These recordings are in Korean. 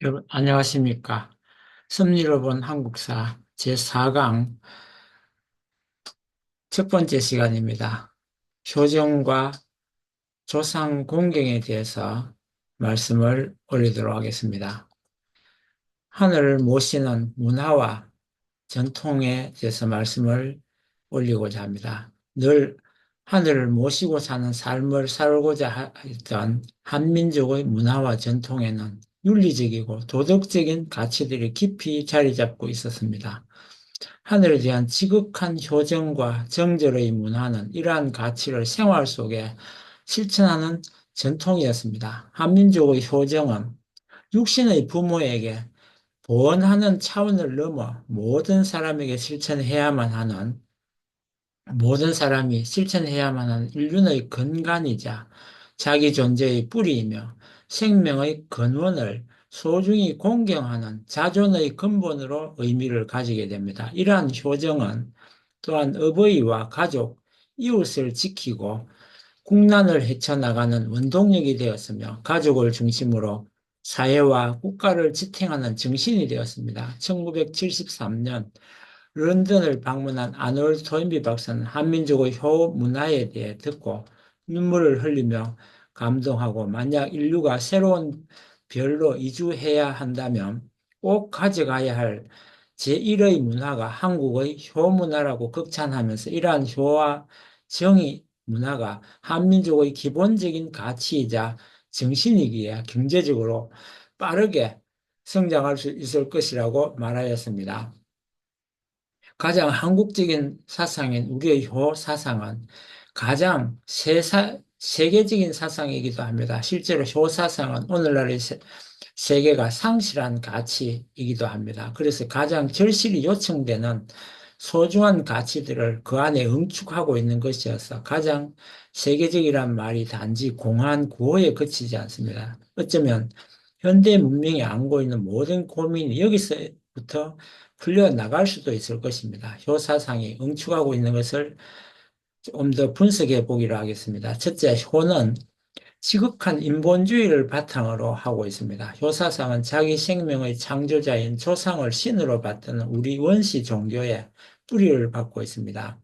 여러분, 안녕하십니까. 섭리를 본 한국사 제4강 첫 번째 시간입니다. 효정과 조상 공경에 대해서 말씀을 올리도록 하겠습니다. 하늘을 모시는 문화와 전통에 대해서 말씀을 올리고자 합니다. 늘 하늘을 모시고 사는 삶을 살고자 했던 한민족의 문화와 전통에는 윤리적이고 도덕적인 가치들이 깊이 자리 잡고 있었습니다. 하늘에 대한 지극한 효정과 정절의 문화는 이러한 가치를 생활 속에 실천하는 전통이었습니다. 한민족의 효정은 육신의 부모에게 보언하는 차원을 넘어 모든 사람이 실천해야만 하는 인륜의 근간이자 자기 존재의 뿌리이며 생명의 근원을 소중히 공경하는 자존의 근본으로 의미를 가지게 됩니다. 이러한 효정은 또한 어버이와 가족, 이웃을 지키고 국난을 헤쳐나가는 원동력이 되었으며 가족을 중심으로 사회와 국가를 지탱하는 정신이 되었습니다. 1973년 런던을 방문한 아놀드 토인비 박사는 한민족의 효 문화에 대해 듣고 눈물을 흘리며 감동하고 만약 인류가 새로운 별로 이주해야 한다면 꼭 가져가야 할 제1의 문화가 한국의 효문화라고 극찬하면서 이러한 효와 정의 문화가 한민족의 기본적인 가치이자 정신이기에 경제적으로 빠르게 성장할 수 있을 것이라고 말하였습니다. 가장 한국적인 사상인 우리의 효 사상은 가장 세계적인 사상이기도 합니다. 실제로 효 사상은 오늘날의 세계가 상실한 가치이기도 합니다. 그래서 가장 절실히 요청되는 소중한 가치들을 그 안에 응축하고 있는 것이어서 가장 세계적이란 말이 단지 공한 구호에 그치지 않습니다. 어쩌면 현대 문명이 안고 있는 모든 고민이 여기서부터 풀려나갈 수도 있을 것입니다. 효사상이 응축하고 있는 것을 좀 더 분석해 보기로 하겠습니다. 첫째, 효는 지극한 인본주의를 바탕으로 하고 있습니다. 효사상은 자기 생명의 창조자인 조상을 신으로 받드는 우리 원시 종교의 뿌리를 받고 있습니다.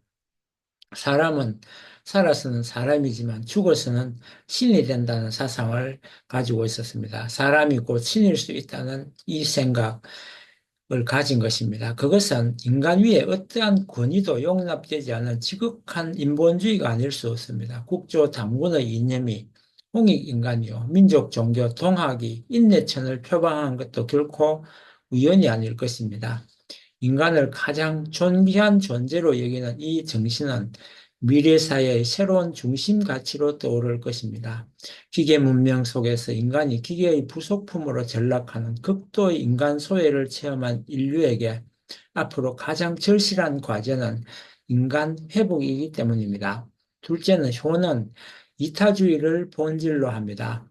사람은 살아서는 사람이지만 죽어서는 신이 된다는 사상을 가지고 있었습니다. 사람이 곧 신일 수 있다는 이 생각을 가진 것입니다. 그것은 인간 위에 어떠한 권위도 용납되지 않는 지극한 인본주의가 아닐 수 없습니다. 국조 당군의 이념이 홍익인간이요 민족 종교 동학이 인내천을 표방한 것도 결코 우연이 아닐 것입니다. 인간을 가장 존귀한 존재로 여기는 이 정신은 미래 사회의 새로운 중심 가치로 떠오를 것입니다. 기계 문명 속에서 인간이 기계의 부속품으로 전락하는 극도의 인간 소외를 체험한 인류에게 앞으로 가장 절실한 과제는 인간 회복이기 때문입니다. 둘째는 효는 이타주의를 본질로 합니다.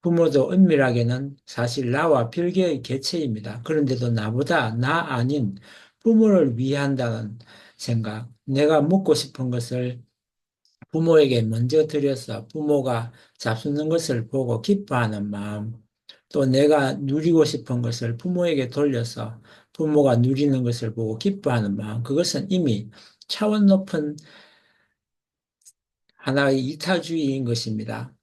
부모도 은밀하게는 사실 나와 별개의 개체입니다. 그런데도 나보다 나 아닌 부모를 위한다는 생각, 내가 묻고 싶은 것을 부모에게 먼저 드려서 부모가 잡수는 것을 보고 기뻐하는 마음, 또 내가 누리고 싶은 것을 부모에게 돌려서 부모가 누리는 것을 보고 기뻐하는 마음, 그것은 이미 차원 높은 하나의 이타주의인 것입니다.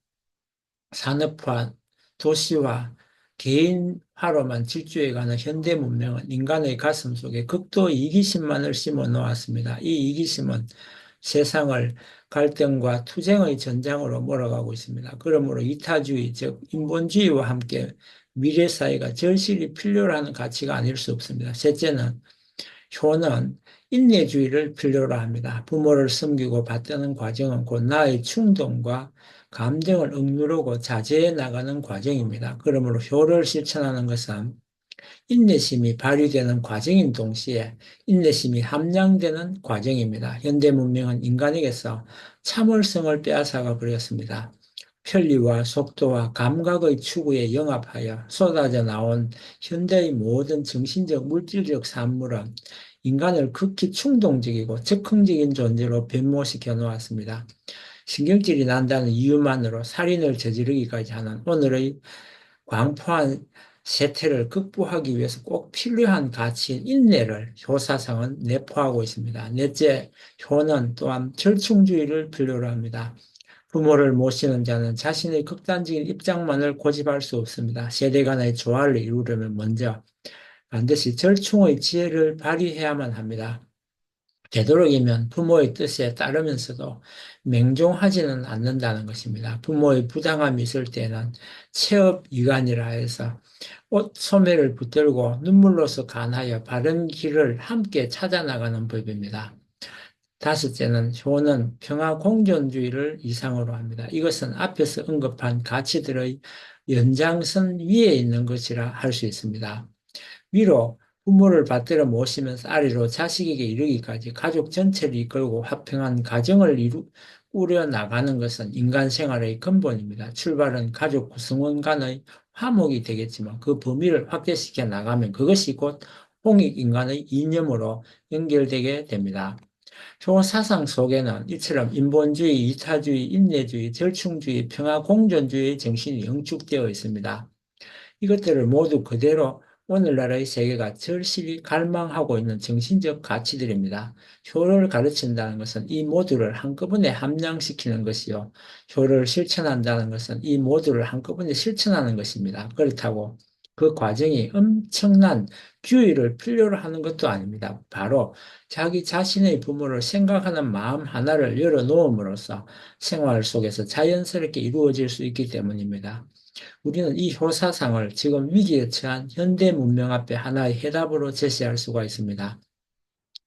산업화, 도시화, 개인화로만 질주해가는 현대 문명은 인간의 가슴 속에 극도 이기심만을 심어 놓았습니다. 이 이기심은 세상을 갈등과 투쟁의 전장으로 몰아가고 있습니다. 그러므로 이타주의, 즉 인본주의와 함께 미래 사회가 절실히 필요로 하는 가치가 아닐 수 없습니다. 셋째는 효는 인내주의를 필요로 합니다. 부모를 섬기고 받드는 과정은 곧 나의 충동과 감정을 억누르고 자제해 나가는 과정입니다. 그러므로 효를 실천하는 것은 인내심이 발휘되는 과정인 동시에 인내심이 함량되는 과정입니다. 현대 문명은 인간에게서 참을성을 빼앗아가 버렸습니다. 편리와 속도와 감각의 추구에 영합하여 쏟아져 나온 현대의 모든 정신적, 물질적 산물은 인간을 극히 충동적이고 즉흥적인 존재로 변모시켜 놓았습니다. 신경질이 난다는 이유만으로 살인을 저지르기까지 하는 오늘의 광포한 세태를 극복하기 위해서 꼭 필요한 가치인 인내를 효사상은 내포하고 있습니다. 넷째, 효는 또한 절충주의를 필요로 합니다. 부모를 모시는 자는 자신의 극단적인 입장만을 고집할 수 없습니다. 세대 간의 조화를 이루려면 먼저 반드시 절충의 지혜를 발휘해야만 합니다. 되도록이면 부모의 뜻에 따르면서도 맹종하지는 않는다는 것입니다. 부모의 부당함이 있을 때는 체업이관이라 해서 옷 소매를 붙들고 눈물로서 간하여 바른 길을 함께 찾아나가는 법입니다. 다섯째는 효는 평화 공존주의를 이상으로 합니다. 이것은 앞에서 언급한 가치들의 연장선 위에 있는 것이라 할 수 있습니다. 위로 부모를 받들어 모시면서 아래로 자식에게 이르기까지 가족 전체를 이끌고 화평한 가정을 꾸려 나가는 것은 인간 생활의 근본입니다. 출발은 가족 구성원 간의 화목이 되겠지만 그 범위를 확대시켜 나가면 그것이 곧 홍익인간의 이념으로 연결되게 됩니다. 표 사상 속에는 이처럼 인본주의, 이타주의, 인내주의, 절충주의, 평화공존주의의 정신이 영축되어 있습니다. 이것들을 모두 그대로 오늘날의 세계가 절실히 갈망하고 있는 정신적 가치들입니다. 효를 가르친다는 것은 이 모두를 한꺼번에 함양시키는 것이요. 효를 실천한다는 것은 이 모두를 한꺼번에 실천하는 것입니다. 그렇다고 그 과정이 엄청난 규율을 필요로 하는 것도 아닙니다. 바로 자기 자신의 부모를 생각하는 마음 하나를 열어놓음으로써 생활 속에서 자연스럽게 이루어질 수 있기 때문입니다. 우리는 이 효사상을 지금 위기에 처한 현대 문명 앞에 하나의 해답으로 제시할 수가 있습니다.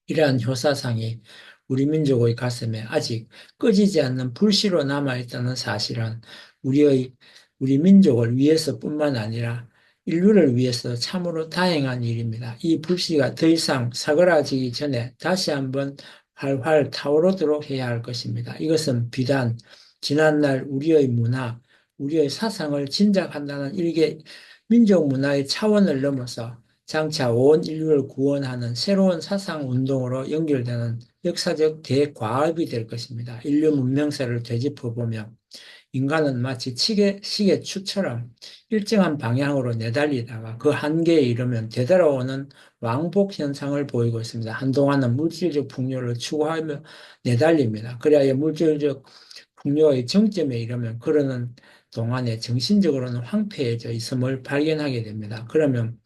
이러한 효사상이 우리 민족의 가슴에 아직 꺼지지 않는 불씨로 남아있다는 사실은 우리의, 우리 민족을 위해서뿐만 아니라 인류를 위해서 참으로 다행한 일입니다. 이 불씨가 더 이상 사그라지기 전에 다시 한번 활활 타오르도록 해야 할 것입니다. 이것은 비단 지난날 우리의 문화, 우리의 사상을 진작한다는 일개 민족 문화의 차원을 넘어서 장차 온 인류를 구원하는 새로운 사상 운동으로 연결되는 역사적 대과업이 될 것입니다. 인류 문명사를 되짚어보며 인간은 마치 시계 추처럼 일정한 방향으로 내달리다가 그 한계에 이르면 되돌아오는 왕복 현상을 보이고 있습니다. 한동안은 물질적 풍요를 추구하며 내달립니다. 그래야 물질적 풍요의 정점에 이르면 그러는 동안에 정신적으로는 황폐해져 있음을 발견하게 됩니다. 그러면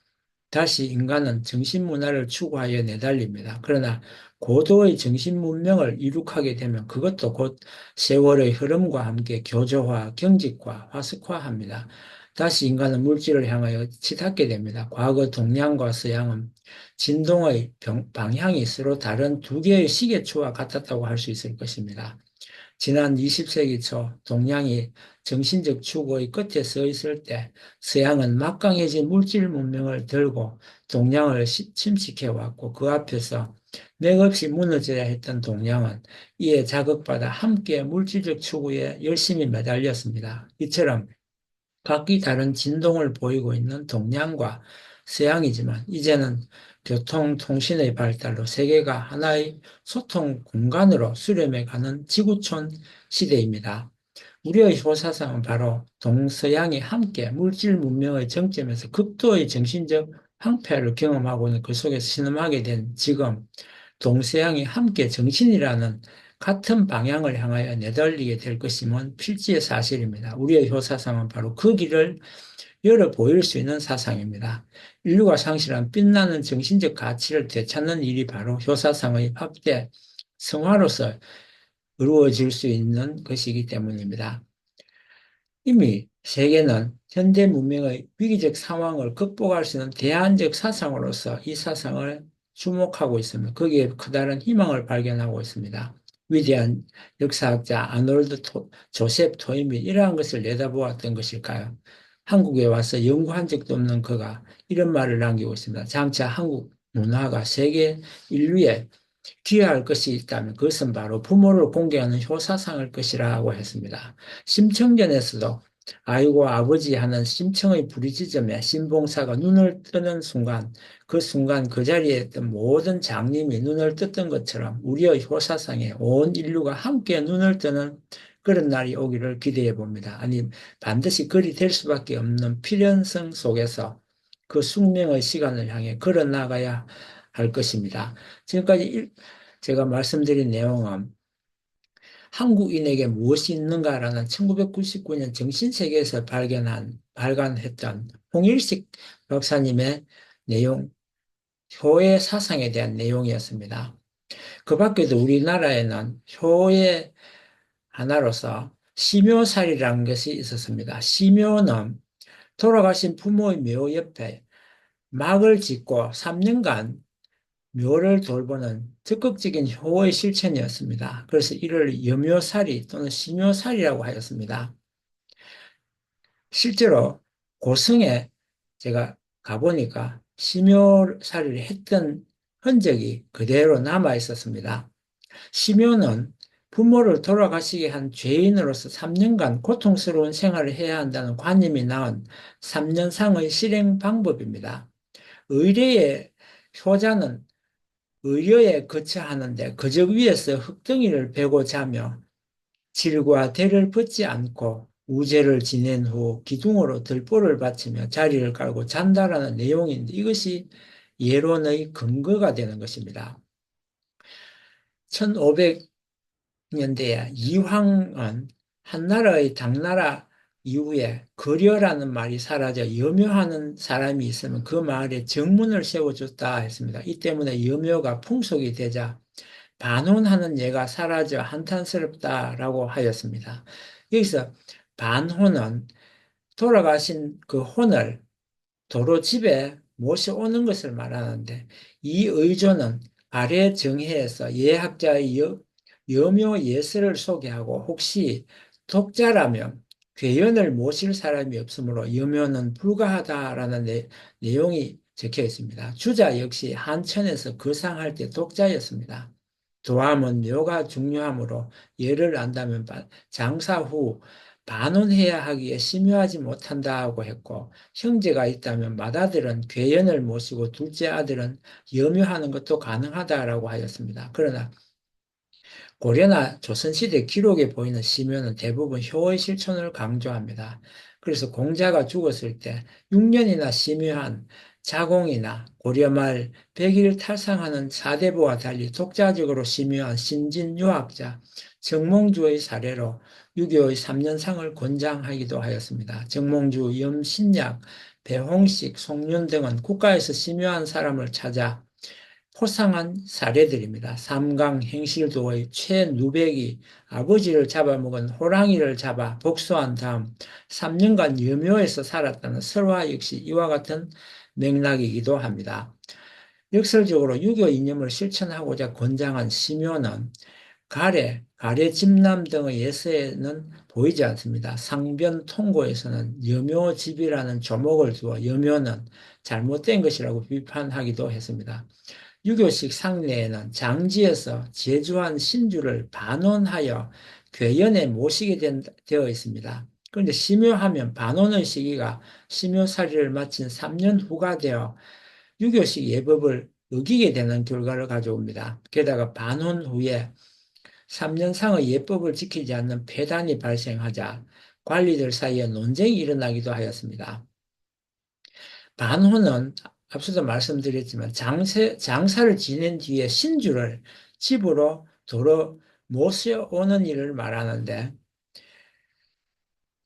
다시 인간은 정신문화를 추구하여 내달립니다. 그러나 고도의 정신문명을 이룩하게 되면 그것도 곧 세월의 흐름과 함께 교조화, 경직화, 화석화합니다. 다시 인간은 물질을 향하여 치닫게 됩니다. 과거 동양과 서양은 진동의 방향이 서로 다른 두 개의 시계추와 같았다고 할 수 있을 것입니다. 지난 20세기 초 동양이 정신적 추구의 끝에 서 있을 때 서양은 막강해진 물질 문명을 들고 동양을 침식해 왔고 그 앞에서 맥없이 무너져야 했던 동양은 이에 자극받아 함께 물질적 추구에 열심히 매달렸습니다. 이처럼 각기 다른 진동을 보이고 있는 동양과 서양이지만 이제는 교통, 통신의 발달로 세계가 하나의 소통 공간으로 수렴해 가는 지구촌 시대입니다. 우리의 효사상은 바로 동서양이 함께 물질 문명의 정점에서 극도의 정신적 황폐를 경험하고 있는 그 속에서 신음하게 된 지금 동서양이 함께 정신이라는 같은 방향을 향하여 내달리게 될 것임은 필지의 사실입니다. 우리의 효사상은 바로 그 길을 열어 보일 수 있는 사상입니다. 인류가 상실한 빛나는 정신적 가치를 되찾는 일이 바로 효사상의 확대, 성화로서 이루어질 수 있는 것이기 때문입니다. 이미 세계는 현대 문명의 위기적 상황을 극복할 수 있는 대안적 사상으로서 이 사상을 주목하고 있으며 거기에 커다란 희망을 발견하고 있습니다. 위대한 역사학자 조셉 토임이 이러한 것을 내다보았던 것일까요? 한국에 와서 연구한 적도 없는 그가 이런 말을 남기고 있습니다. 장차 한국 문화가 세계 인류에 기여할 것이 있다면 그것은 바로 부모를 공개하는 효사상일 것이라고 했습니다. 심청전에서도 아이고 아버지 하는 심청의 부르짖음에 신봉사가 눈을 뜨는 순간 그 자리에 있던 모든 장님이 눈을 떴던 것처럼 우리의 효사상에 온 인류가 함께 눈을 뜨는 그런 날이 오기를 기대해 봅니다. 아니 반드시 그리 될 수밖에 없는 필연성 속에서 그 숙명의 시간을 향해 걸어 나가야 할 것입니다. 지금까지 제가 말씀드린 내용은 한국인에게 무엇이 있는가라는 1999년 정신세계에서 발간했던 홍일식 박사님의 내용, 효의 사상에 대한 내용이었습니다. 그 밖에도 우리나라에는 효의 하나로서 심요살이라는 것이 있었습니다. 심요는 돌아가신 부모의 묘 옆에 막을 짓고 3년간 묘를 돌보는 적극적인 효의 실천이었습니다. 그래서 이를 여묘살이 또는 심묘살이라고 하였습니다. 실제로 고성에 제가 가보니까 심묘살이를 했던 흔적이 그대로 남아 있었습니다. 심효는 부모를 돌아가시게 한 죄인으로서 3년간 고통스러운 생활을 해야 한다는 관념이 낳은 3년상의 실행 방법입니다. 의례의 효자는 의료에 거처하는데 거적 위에서 흙덩이를 베고 자며 질과 대를 벗지 않고 우제를 지낸 후 기둥으로 들보를 받치며 자리를 깔고 잔다라는 내용인데 이것이 예론의 근거가 되는 것입니다. 1500년대에 이황은 한나라의 당나라 이후에 거려라는 말이 사라져 여묘하는 사람이 있으면 그 마을에 정문을 세워줬다 했습니다. 이 때문에 여묘가 풍속이 되자 반혼하는 예가 사라져 한탄스럽다라고 하였습니다. 여기서 반혼은 돌아가신 그 혼을 도로 집에 모셔오는 것을 말하는데 이 의조는 아래 정해에서 예학자의 여묘 예설을 소개하고 혹시 독자라면 괴연을 모실 사람이 없으므로 여묘는 불가하다라는 내용이 적혀 있습니다. 주자 역시 한천에서 거상할 때 독자였습니다. 도함은 묘가 중요하므로 예를 안다면 장사 후 반혼해야 하기에 심요하지 못한다고 했고 형제가 있다면 맏아들은 괴연을 모시고 둘째 아들은 염유하는 것도 가능하다라고 하였습니다. 그러나 고려나 조선시대 기록에 보이는 시묘는 대부분 효의 실천을 강조합니다. 그래서 공자가 죽었을 때 6년이나 심유한 자공이나 고려말 100일 탈상하는 사대부와 달리 독자적으로 심유한 신진유학자 정몽주의 사례로 유교의 3년상을 권장하기도 하였습니다. 정몽주, 염신약, 배홍식, 송윤 등은 국가에서 심유한 사람을 찾아 포상한 사례들입니다. 삼강 행실도의 최누백이 아버지를 잡아먹은 호랑이를 잡아 복수한 다음 3년간 여묘에서 살았다는 설화 역시 이와 같은 맥락이기도 합니다. 역설적으로 유교 이념을 실천하고자 권장한 심요는 가래, 집남 등의 예서에는 보이지 않습니다. 상변 통고에서는 여묘집이라는 조목을 두어 여묘는 잘못된 것이라고 비판하기도 했습니다. 유교식 상례에는 장지에서 제주한 신주를 반원하여 괴연에 모시게 되어 있습니다. 그런데 심요하면 반원의 시기가 심요살이를 마친 3년 후가 되어 유교식 예법을 어기게 되는 결과를 가져옵니다. 게다가 반원 후에 3년상의 예법을 지키지 않는 폐단이 발생하자 관리들 사이에 논쟁이 일어나기도 하였습니다. 반호는 앞서도 말씀드렸지만 장사를 지낸 뒤에 신주를 집으로 도로 모셔오는 일을 말하는데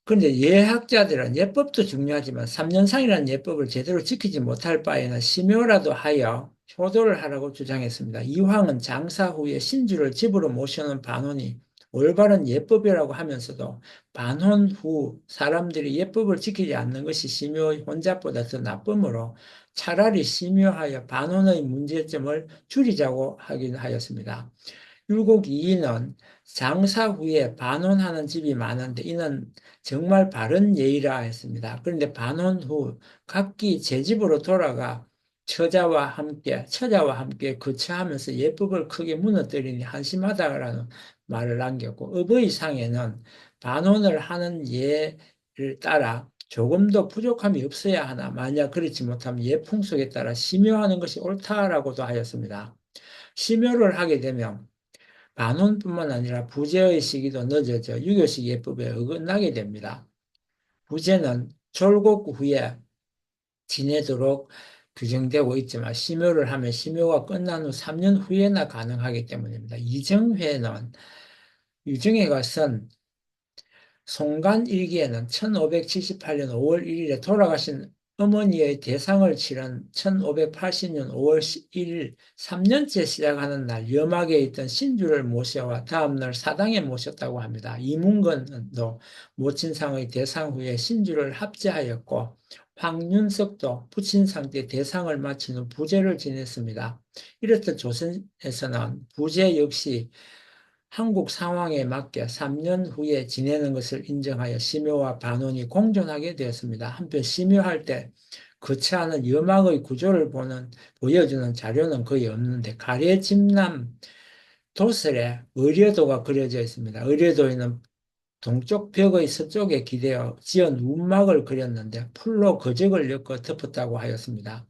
그런데 예학자들은 예법도 중요하지만 3년상이라는 예법을 제대로 지키지 못할 바에는 심요라도 하여 효도를 하라고 주장했습니다. 이황은 장사 후에 신주를 집으로 모셔오는 반혼이 올바른 예법이라고 하면서도 반혼 후 사람들이 예법을 지키지 않는 것이 심요의 혼잡보다 더 나쁨으로 차라리 심요하여 반혼의 문제점을 줄이자고 하긴 하였습니다. 율곡 이인은 장사 후에 반혼하는 집이 많은데 이는 정말 바른 예의라 했습니다. 그런데 반혼 후 각기 제 집으로 돌아가 처자와 함께 거처하면서 예법을 크게 무너뜨리니 한심하다라는 말을 남겼고 의의상에는 반혼을 하는 예를 따라 조금도 부족함이 없어야 하나 만약 그렇지 못하면 예풍속에 따라 심요하는 것이 옳다라고도 하였습니다. 심요를 하게 되면 반혼뿐만 아니라 부재의 시기도 늦어져 유교식 예법에 어긋나게 됩니다. 부재는 졸곡 후에 지내도록 규정되고 있지만 심효를 하면 심효가 끝난 후 3년 후에나 가능하기 때문입니다. 이정회는 유정회가 쓴 송간 일기에는 1578년 5월 1일에 돌아가신 어머니의 대상을 치른 1580년 5월 1일 3년째 시작하는 날 염악에 있던 신주를 모셔와 다음날 사당에 모셨다고 합니다. 이문건도 모친상의 대상 후에 신주를 합제하였고 황윤석도 부친상 때 대상을 마친 후 부제를 지냈습니다. 이렇듯 조선에서는 부제 역시 한국 상황에 맞게 3년 후에 지내는 것을 인정하여 심효와 반원이 공존하게 되었습니다. 한편 심효할 때 거치하는 염악의 구조를 보여주는 자료는 거의 없는데 가래 집남 도설에 의뢰도가 그려져 있습니다. 의뢰도에는 동쪽 벽의 서쪽에 기대어 지은 운막을 그렸는데 풀로 거적을 엮어 덮었다고 하였습니다.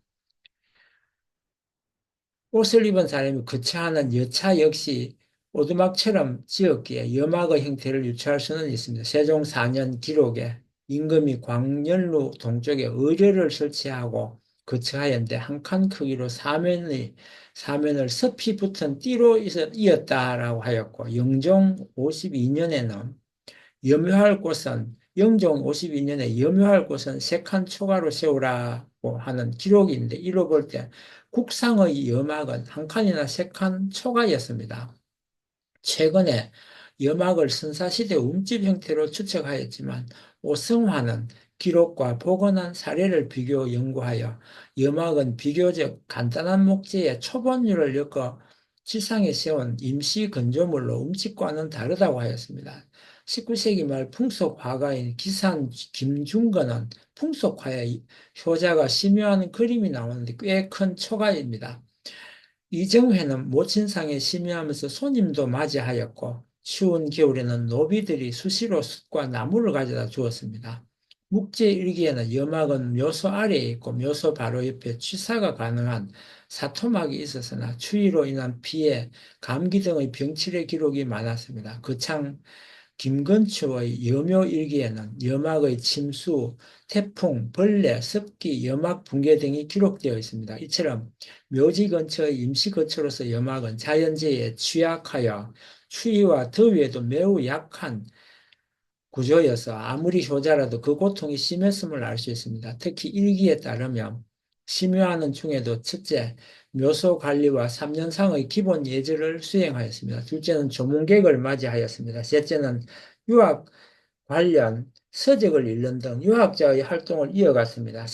옷을 입은 사람이 거처하는 여차 역시 오두막처럼 지었기에 염악의 형태를 유추할 수는 있습니다. 세종 4년 기록에 임금이 광년루 동쪽에 의뢰를 설치하고 거처하였는데 한 칸 크기로 사면을 섭이 붙은 띠로 이었다라고 하였고 영종 52년에는 염효할 곳은 영종 52년에 염효할 곳은 세 칸 초가로 세우라고 하는 기록이 있는데 이로 볼 때 국상의 염악은 한 칸이나 세 칸 초가였습니다. 최근에 염악을 선사시대 움집 형태로 추측하였지만 오승화는 기록과 복원한 사례를 비교 연구하여 염악은 비교적 간단한 목재에 초본율을 엮어 지상에 세운 임시 건조물로 움집과는 다르다고 하였습니다. 19세기 말 풍속 화가인 기산 김중건은 풍속화의 효자가 심묘하는 그림이 나오는데 꽤 큰 초가입니다. 이정회는 모친상에 심야하면서 손님도 맞이하였고 추운 겨울에는 노비들이 수시로 숯과 나무를 가져다 주었습니다. 묵제일기에는 염막은 묘소 아래에 있고 묘소 바로 옆에 취사가 가능한 사토막이 있었으나 추위로 인한 피해, 감기 등의 병치레 기록이 많았습니다. 거창 김건추의 염효일기에는 염막의 침수, 태풍, 벌레, 습기, 염막 붕괴 등이 기록되어 있습니다. 이처럼 묘지 근처의 임시 거처로서 염막은 자연재해에 취약하여 추위와 더위에도 매우 약한 구조여서 아무리 효자라도 그 고통이 심했음을 알 수 있습니다. 특히 일기에 따르면 심효하는 중에도 첫째, 묘소 관리와 3년상의 기본 예절을 수행하였습니다. 둘째는 조문객을 맞이하였습니다. 셋째는 유학 관련 서적을 읽는 등 유학자의 활동을 이어갔습니다.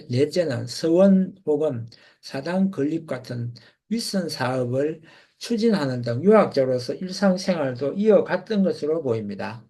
넷째는 서원 혹은 사당 건립 같은 윗선 사업을 추진하는 등 유학자로서 일상생활도 이어갔던 것으로 보입니다.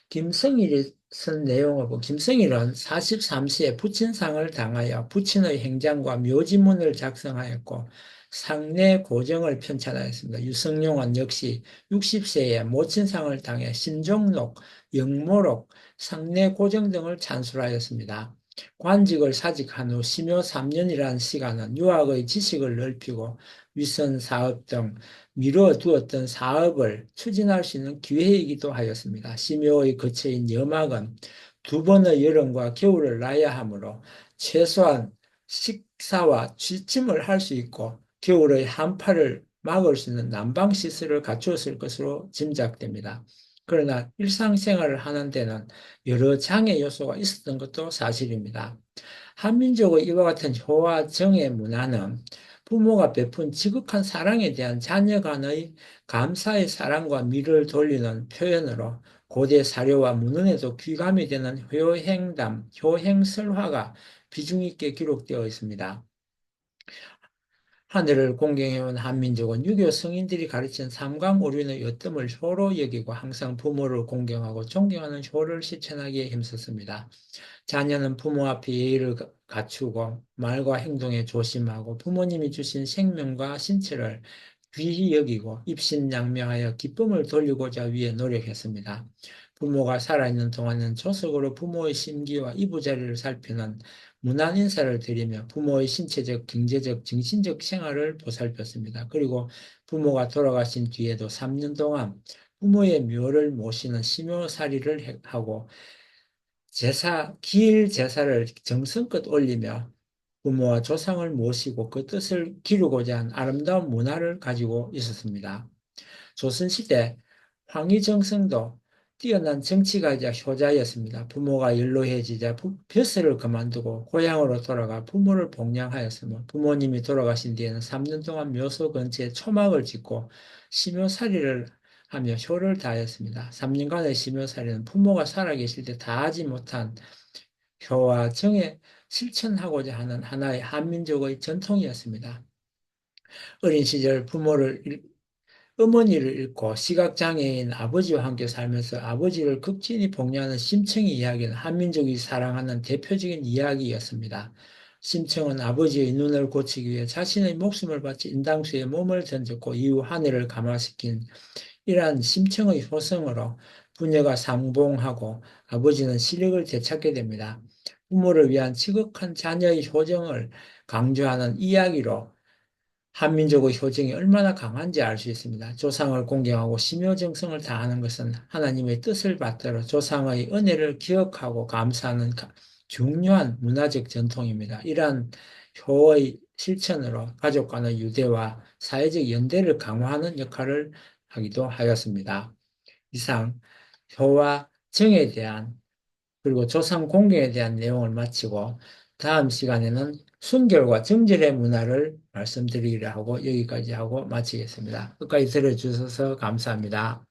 김성일이 쓴 내용을 보고 김성일은 43세에 부친상을 당하여 부친의 행장과 묘지문을 작성하였고 상내 고정을 편찬하였습니다. 유성룡은 역시 60세에 모친상을 당해 신종록, 영모록, 상내 고정 등을 찬술하였습니다. 관직을 사직한 후 심요 3년이라는 시간은 유학의 지식을 넓히고 위선 사업 등 미뤄두었던 사업을 추진할 수 있는 기회이기도 하였습니다. 심효의 거처인 염학은 두 번의 여름과 겨울을 나야 하므로 최소한 식사와 취침을 할 수 있고 겨울의 한파를 막을 수 있는 난방시설을 갖추었을 것으로 짐작됩니다. 그러나 일상생활을 하는 데는 여러 장애 요소가 있었던 것도 사실입니다. 한민족의 이와 같은 효와 정의 문화는 부모가 베푼 지극한 사랑에 대한 자녀 간의 감사의 사랑과 미를 돌리는 표현으로 고대 사료와 문헌에도 귀감이 되는 효행담, 효행설화가 비중 있게 기록되어 있습니다. 하늘을 공경해온 한민족은 유교 성인들이 가르친 삼강오륜의 어뜸을 효로 여기고 항상 부모를 공경하고 존경하는 효를 실천하기에 힘썼습니다. 자녀는 부모 앞에 예의를 갖추고 말과 행동에 조심하고 부모님이 주신 생명과 신체를 귀히 여기고 입신양명하여 기쁨을 돌리고자 위해 노력했습니다. 부모가 살아있는 동안은 조석으로 부모의 심기와 이부자리를 살피는 문안 인사를 드리며 부모의 신체적, 경제적, 정신적 생활을 보살폈습니다. 그리고 부모가 돌아가신 뒤에도 3년 동안 부모의 묘를 모시는 심요살이를 하고 길 제사를 정성껏 올리며 부모와 조상을 모시고 그 뜻을 기르고자 한 아름다운 문화를 가지고 있었습니다. 조선시대 황희정성도 뛰어난 정치가이자 효자였습니다. 부모가 연로해지자 벼슬을 그만두고 고향으로 돌아가 부모를 복양하였으며 부모님이 돌아가신 뒤에는 3년 동안 묘소 근처에 초막을 짓고 심요살이를 하며 효를 다하였습니다. 3년간의 심요살이는 부모가 살아계실 때 다하지 못한 효와 정에 실천하고자 하는 하나의 한민족의 전통이었습니다. 어린 시절 어머니를 잃고 시각장애인 아버지와 함께 살면서 아버지를 극진히 복리하는 심청의 이야기는 한민족이 사랑하는 대표적인 이야기였습니다. 심청은 아버지의 눈을 고치기 위해 자신의 목숨을 바쳐 인당수에 몸을 던졌고 이후 하늘을 감화시킨 이러한 심청의 효성으로 부녀가 상봉하고 아버지는 시력을 되찾게 됩니다. 부모를 위한 지극한 자녀의 효정을 강조하는 이야기로 한민족의 효정이 얼마나 강한지 알 수 있습니다. 조상을 공경하고 심요정성을 다하는 것은 하나님의 뜻을 받들어 조상의 은혜를 기억하고 감사하는 중요한 문화적 전통입니다. 이러한 효의 실천으로 가족 간의 유대와 사회적 연대를 강화하는 역할을 하기도 하였습니다. 이상 효와 정에 대한 그리고 조상 공경에 대한 내용을 마치고 다음 시간에는 순결과 정절의 문화를 말씀드리기로 하고 여기까지 하고 마치겠습니다. 끝까지 들어주셔서 감사합니다.